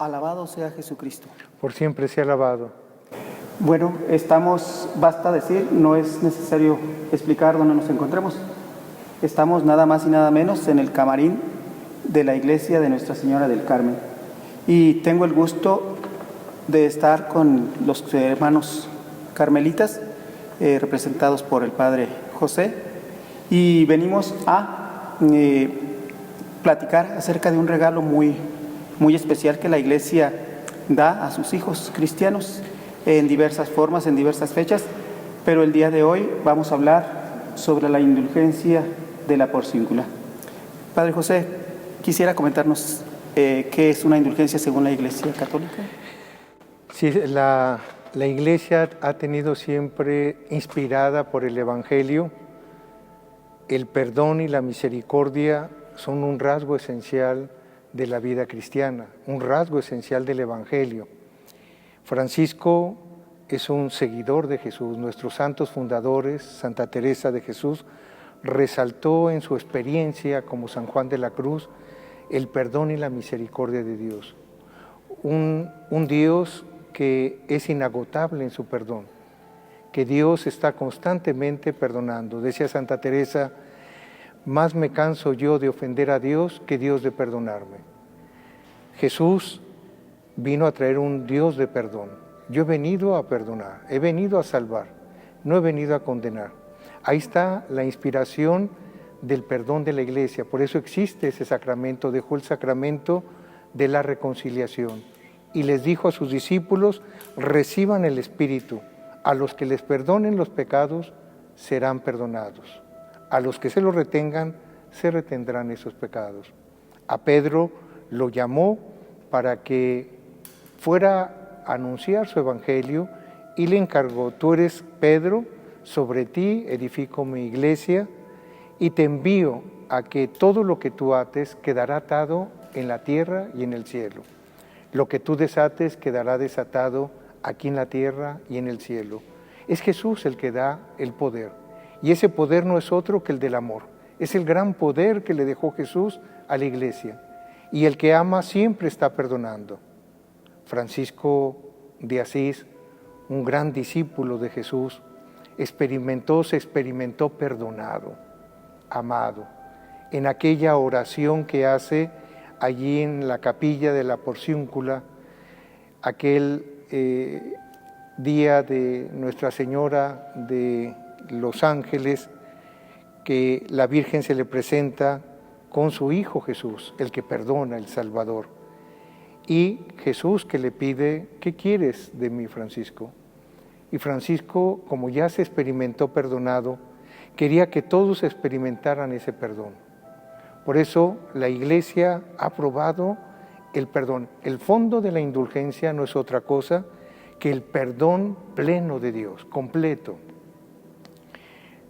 Alabado sea Jesucristo. Por siempre sea alabado. Bueno, basta decir, no es necesario explicar dónde nos encontramos. Estamos nada más y nada menos en el camarín de la iglesia de Nuestra Señora del Carmen. Y tengo el gusto de estar con los hermanos carmelitas, representados por el Padre José, y venimos a platicar acerca de un regalo muy especial que la iglesia da a sus hijos cristianos en diversas formas, en diversas fechas, pero el día de hoy vamos a hablar sobre la indulgencia de la porciúncula. Padre José, quisiera comentarnos qué es una indulgencia según la Iglesia Católica. Sí, la Iglesia ha tenido siempre, inspirada por el Evangelio, el perdón y la misericordia son un rasgo esencial de la vida cristiana, un rasgo esencial del Evangelio. Francisco es un seguidor de Jesús. Nuestros santos fundadores, Santa Teresa de Jesús, resaltó en su experiencia como San Juan de la Cruz el perdón y la misericordia de Dios. Un Dios que es inagotable en su perdón, que Dios está constantemente perdonando. Decía Santa Teresa: más me canso yo de ofender a Dios que Dios de perdonarme. Jesús vino a traer un Dios de perdón. Yo he venido a perdonar, he venido a salvar, no he venido a condenar. Ahí está la inspiración del perdón de la Iglesia. Por eso existe ese sacramento. Dejó el sacramento de la reconciliación y les dijo a sus discípulos: reciban el Espíritu. A los que les perdonen los pecados serán perdonados. A los que se los retengan, se retendrán esos pecados. A Pedro lo llamó para que fuera a anunciar su evangelio y le encargó: tú eres Pedro, sobre ti edifico mi iglesia y te envío a que todo lo que tú ates quedará atado en la tierra y en el cielo. Lo que tú desates quedará desatado aquí en la tierra y en el cielo. Es Jesús el que da el poder, y ese poder no es otro que el del amor. Es el gran poder que le dejó Jesús a la iglesia, y el que ama siempre está perdonando. Francisco de Asís, un gran discípulo de Jesús, se experimentó perdonado, amado. En aquella oración que hace allí en la capilla de la porciúncula, aquel día de Nuestra Señora de los Ángeles, que la Virgen se le presenta con su Hijo Jesús, el que perdona, el Salvador. Y Jesús que le pide: ¿qué quieres de mí, Francisco? Y Francisco, como ya se experimentó perdonado, quería que todos experimentaran ese perdón. Por eso la Iglesia ha aprobado el perdón. El fondo de la indulgencia no es otra cosa que el perdón pleno de Dios, completo.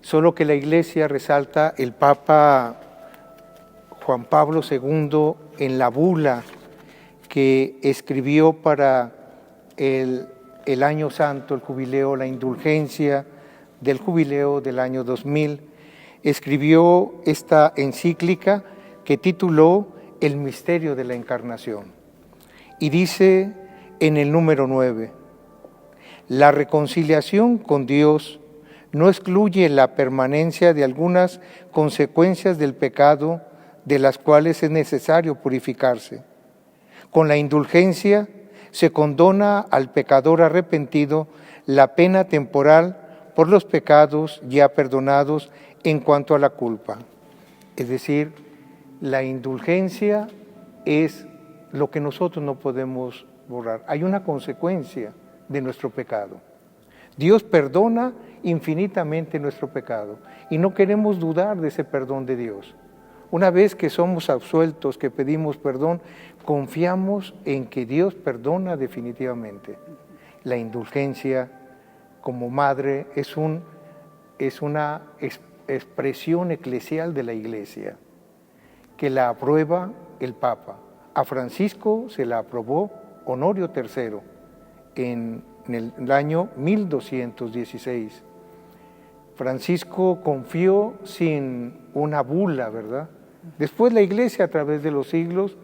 Solo que la Iglesia resalta, el Papa Juan Pablo II, en la bula que escribió para el año santo, el jubileo, la indulgencia del jubileo del año 2000, escribió esta encíclica que tituló El misterio de la encarnación. Y dice en el número 9, la reconciliación con Dios no excluye la permanencia de algunas consecuencias del pecado de las cuales es necesario purificarse. Con la indulgencia se condona al pecador arrepentido la pena temporal por los pecados ya perdonados en cuanto a la culpa. Es decir, la indulgencia es lo que nosotros no podemos borrar. Hay una consecuencia de nuestro pecado. Dios perdona infinitamente nuestro pecado y no queremos dudar de ese perdón de Dios. Una vez que somos absueltos, que pedimos perdón, confiamos en que Dios perdona definitivamente. La indulgencia como madre es una expresión eclesial de la Iglesia, que la aprueba el Papa. A Francisco se la aprobó Honorio III en el año 1216. Francisco confió sin una bula, ¿verdad? Después la Iglesia, a través de los siglos,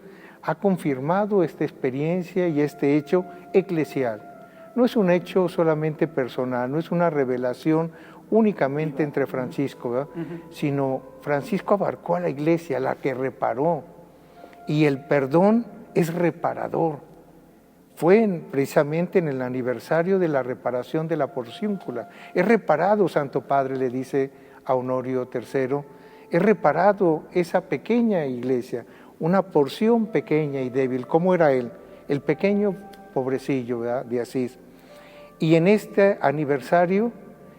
ha confirmado esta experiencia y este hecho eclesial. No es un hecho solamente personal, no es una revelación únicamente entre Francisco, ¿verdad? Sino Francisco abarcó a la iglesia, la que reparó, y el perdón es reparador. Fue precisamente en el aniversario de la reparación de la porciúncula. Es reparado, Santo Padre, le dice a Honorio III, es reparado esa pequeña iglesia, una porción pequeña y débil. ¿Cómo era él? El pequeño pobrecillo, ¿verdad?, de Asís. Y en este aniversario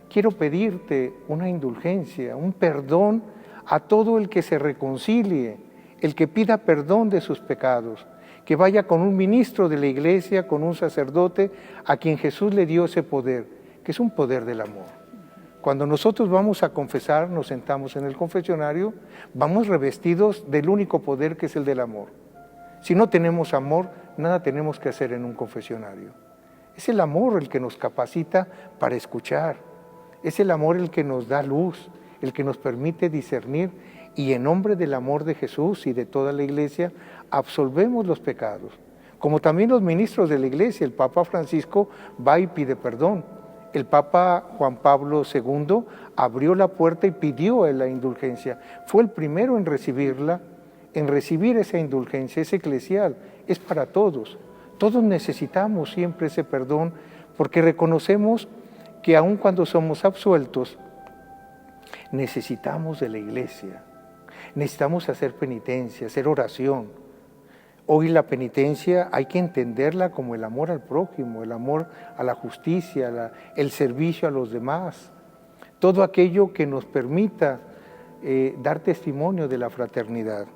quiero pedirte una indulgencia, un perdón a todo el que se reconcilie, el que pida perdón de sus pecados, que vaya con un ministro de la iglesia, con un sacerdote, a quien Jesús le dio ese poder, que es un poder del amor. Cuando nosotros vamos a confesar, nos sentamos en el confesionario, vamos revestidos del único poder que es el del amor. Si no tenemos amor, nada tenemos que hacer en un confesionario. Es el amor el que nos capacita para escuchar, es el amor el que nos da luz, el que nos permite discernir, y en nombre del amor de Jesús y de toda la iglesia, absolvemos los pecados. Como también los ministros de la iglesia, el Papa Francisco va y pide perdón. El Papa Juan Pablo II abrió la puerta y pidió la indulgencia. Fue el primero en recibirla, en recibir esa indulgencia. Es eclesial, es para todos. Todos necesitamos siempre ese perdón, porque reconocemos que aun cuando somos absueltos, necesitamos de la iglesia. Necesitamos hacer penitencia, hacer oración. Hoy la penitencia hay que entenderla como el amor al prójimo, el amor a la justicia, el servicio a los demás. Todo aquello que nos permita dar testimonio de la fraternidad.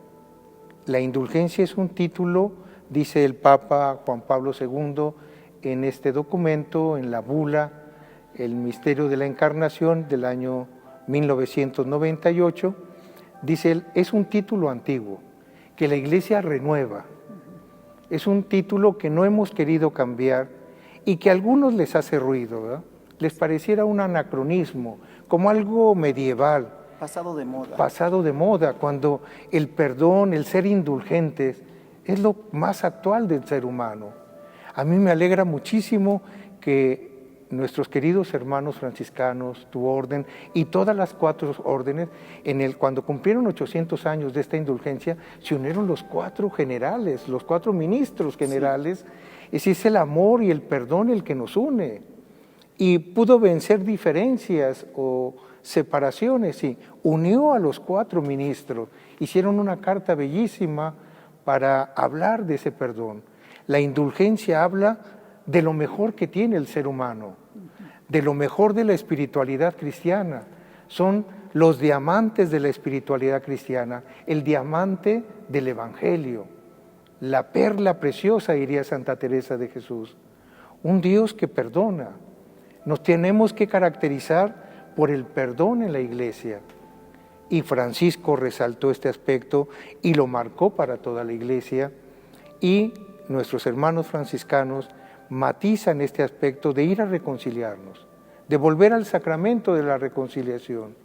La indulgencia es un título, dice el Papa Juan Pablo II en este documento, en la bula, el misterio de la Encarnación del año 1998, dice él, es un título antiguo, que la Iglesia renueva. Es un título que no hemos querido cambiar y que a algunos les hace ruido, ¿verdad? Les pareciera un anacronismo, como algo medieval. Pasado de moda. Pasado de moda, cuando el perdón, el ser indulgentes, es lo más actual del ser humano. A mí me alegra muchísimo que nuestros queridos hermanos franciscanos, tu orden y todas las 4 órdenes, cuando cumplieron 800 años de esta indulgencia, se unieron los 4 generales, los 4 ministros generales. Sí. Es el amor y el perdón el que nos une. Y pudo vencer diferencias o separaciones, sí. Unió a los 4 ministros, hicieron una carta bellísima para hablar de ese perdón. La indulgencia habla de lo mejor que tiene el ser humano, de lo mejor de la espiritualidad cristiana. Son los diamantes de la espiritualidad cristiana, el diamante del Evangelio, la perla preciosa, diría Santa Teresa de Jesús. Un Dios que perdona. Nos tenemos que caracterizar por el perdón en la iglesia. Y Francisco resaltó este aspecto y lo marcó para toda la iglesia, y nuestros hermanos franciscanos matizan este aspecto de ir a reconciliarnos, de volver al sacramento de la reconciliación.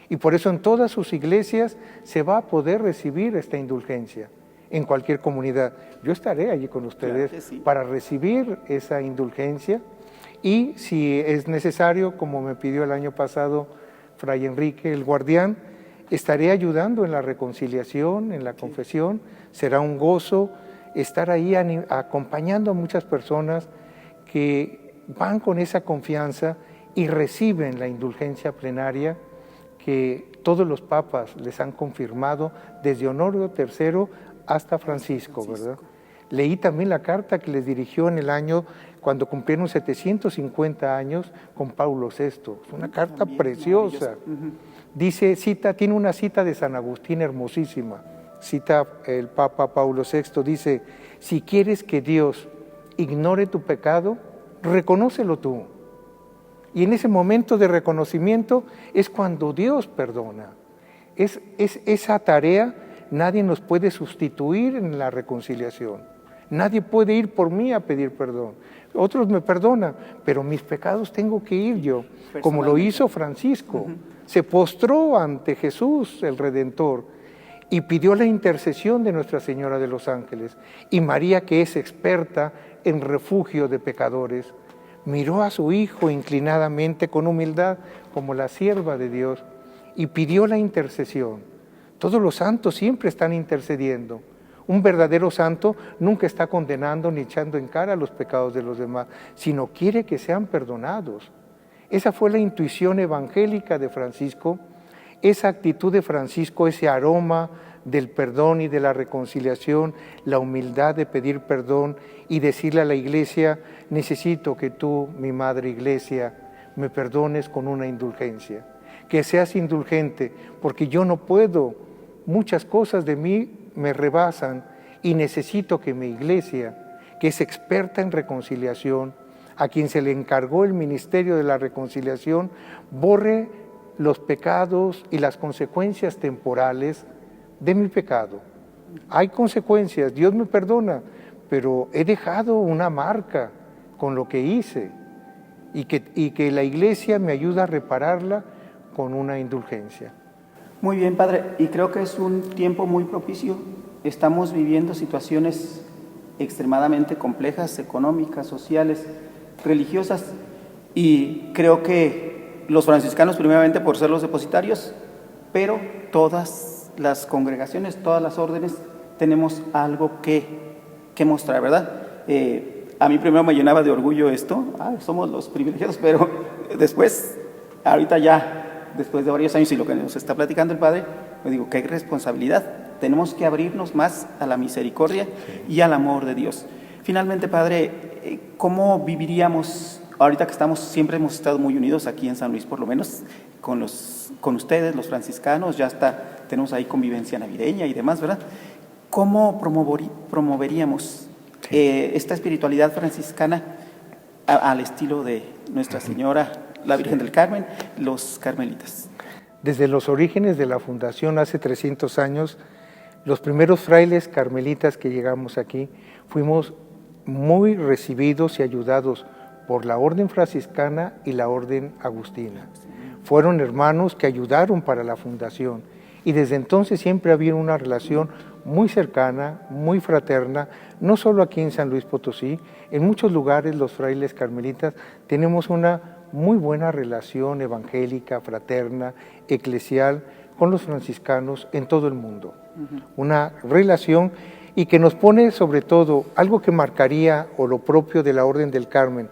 Y por eso en todas sus iglesias se va a poder recibir esta indulgencia, en cualquier comunidad. Yo estaré allí con ustedes, claro, sí, para recibir esa indulgencia, y si es necesario, como me pidió el año pasado Fray Enrique, el guardián, estaré ayudando en la reconciliación, en la confesión. Será un gozo estar ahí acompañando a muchas personas que van con esa confianza y reciben la indulgencia plenaria que todos los papas les han confirmado, desde Honorio III hasta Francisco, ¿verdad? Leí también la carta que les dirigió en el año cuando cumplieron 750 años con Paulo VI. Es una carta también preciosa. Dice, tiene una cita de San Agustín hermosísima. Cita el Papa Paulo VI, dice, si quieres que Dios ignore tu pecado, reconócelo tú. Y en ese momento de reconocimiento es cuando Dios perdona. Es esa tarea, nadie nos puede sustituir en la reconciliación. Nadie puede ir por mí a pedir perdón. Otros me perdonan, pero mis pecados tengo que ir yo, como lo hizo Francisco. Se postró ante Jesús, el Redentor, y pidió la intercesión de Nuestra Señora de los Ángeles. Y María, que es experta en refugio de pecadores, miró a su hijo inclinadamente con humildad como la sierva de Dios y pidió la intercesión. Todos los santos siempre están intercediendo. Un verdadero santo nunca está condenando ni echando en cara los pecados de los demás, sino quiere que sean perdonados. Esa fue la intuición evangélica de Francisco, esa actitud de Francisco, ese aroma del perdón y de la reconciliación, la humildad de pedir perdón y decirle a la Iglesia: necesito que tú, mi Madre Iglesia, me perdones con una indulgencia, que seas indulgente, porque yo no puedo, muchas cosas de mí me rebasan y necesito que mi Iglesia, que es experta en reconciliación, a quien se le encargó el ministerio de la reconciliación, borre los pecados y las consecuencias temporales de mi pecado. Hay consecuencias, Dios me perdona, pero he dejado una marca con lo que hice y que la Iglesia me ayuda a repararla con una indulgencia. Muy bien, Padre, y creo que es un tiempo muy propicio. Estamos viviendo situaciones extremadamente complejas, económicas, sociales, religiosas, y creo que los franciscanos, primeramente por ser los depositarios, pero todas las congregaciones, todas las órdenes, tenemos algo que mostrar, ¿verdad? A mí primero me llenaba de orgullo esto, somos los privilegiados, pero después, ahorita ya, después de varios años y lo que nos está platicando el Padre, me digo, qué responsabilidad, tenemos que abrirnos más a la misericordia y al amor de Dios. Finalmente, Padre, ¿cómo viviríamos, ahorita que siempre hemos estado muy unidos aquí en San Luis, por lo menos con ustedes, los franciscanos, ya tenemos ahí convivencia navideña y demás, ¿verdad? ¿Cómo promoveríamos esta espiritualidad franciscana al estilo de Nuestra Señora, la Virgen del Carmen, los carmelitas? Desde los orígenes de la fundación, hace 300 años, los primeros frailes carmelitas que llegamos aquí, fuimos muy recibidos y ayudados por la orden franciscana y la orden agustina. Fueron hermanos que ayudaron para la fundación y desde entonces siempre había una relación muy cercana, muy fraterna, no solo aquí en San Luis Potosí, en muchos lugares los frailes carmelitas tenemos una muy buena relación evangélica, fraterna, eclesial con los franciscanos en todo el mundo. Una relación y que nos pone sobre todo algo que marcaría o lo propio de la Orden del Carmen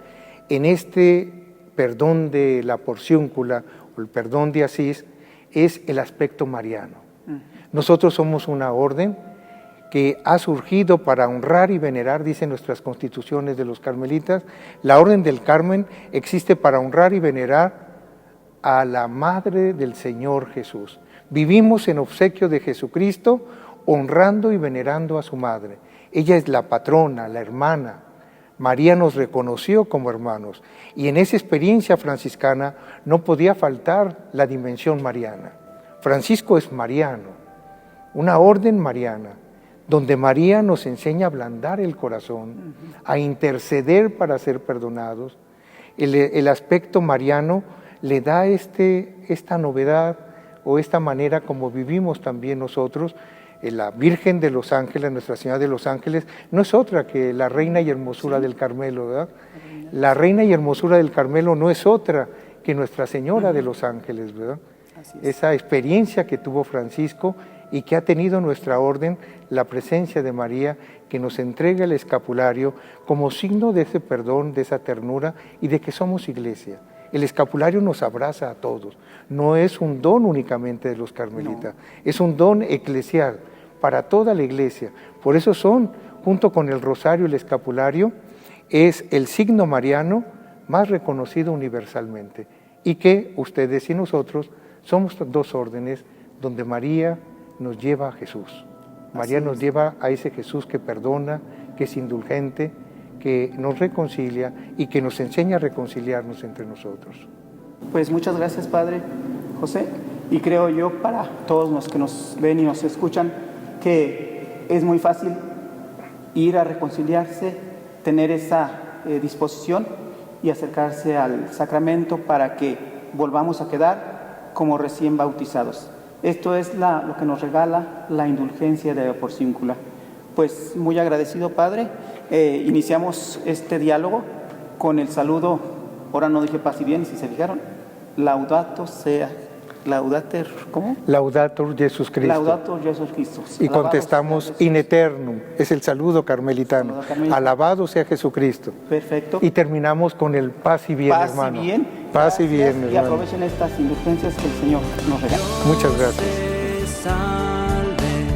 en este perdón de la porciúncula o el perdón de Asís es el aspecto mariano. Nosotros somos una orden que ha surgido para honrar y venerar, dicen nuestras constituciones de los carmelitas. La Orden del Carmen existe para honrar y venerar a la Madre del Señor Jesús. Vivimos en obsequio de Jesucristo, honrando y venerando a su Madre. Ella es la patrona, la hermana. María nos reconoció como hermanos y en esa experiencia franciscana no podía faltar la dimensión mariana. Francisco es mariano, una orden mariana, donde María nos enseña a ablandar el corazón, a interceder para ser perdonados. El aspecto mariano le da esta novedad o esta manera como vivimos también nosotros. La Virgen de los Ángeles, Nuestra Señora de los Ángeles, no es otra que la Reina y Hermosura del Carmelo, ¿verdad? La Reina y Hermosura del Carmelo no es otra que Nuestra Señora de los Ángeles, ¿verdad? Esa experiencia que tuvo Francisco y que ha tenido nuestra orden, la presencia de María, que nos entrega el escapulario como signo de ese perdón, de esa ternura y de que somos iglesia. El escapulario nos abraza a todos, no es un don únicamente de los carmelitas, es un don eclesial para toda la iglesia. Por eso junto con el rosario y el escapulario, es el signo mariano más reconocido universalmente y que ustedes y nosotros somos dos órdenes donde María nos lleva a Jesús. María nos lleva a ese Jesús que perdona, que es indulgente, que nos reconcilia y que nos enseña a reconciliarnos entre nosotros. Pues muchas gracias, Padre José, y creo yo para todos los que nos ven y nos escuchan que es muy fácil ir a reconciliarse, tener esa disposición y acercarse al sacramento para que volvamos a quedar como recién bautizados. Esto es lo que nos regala la indulgencia de Porciúncula. Pues muy agradecido, Padre. Iniciamos este diálogo con el saludo, ahora no dije paz y bien, si se fijaron, ¿cómo? Laudator Jesus Christus. Laudator Jesus Christus. Y contestamos in eternum, es el saludo carmelitano. Saludo carmelitano. Alabado sea Jesucristo. Perfecto. Y terminamos con el paz y bien, Paz hermano. y bien. Paz y bien, Gracias, y hermano. aprovechen estas indulgencias que el Señor nos regala. Muchas gracias. Salve,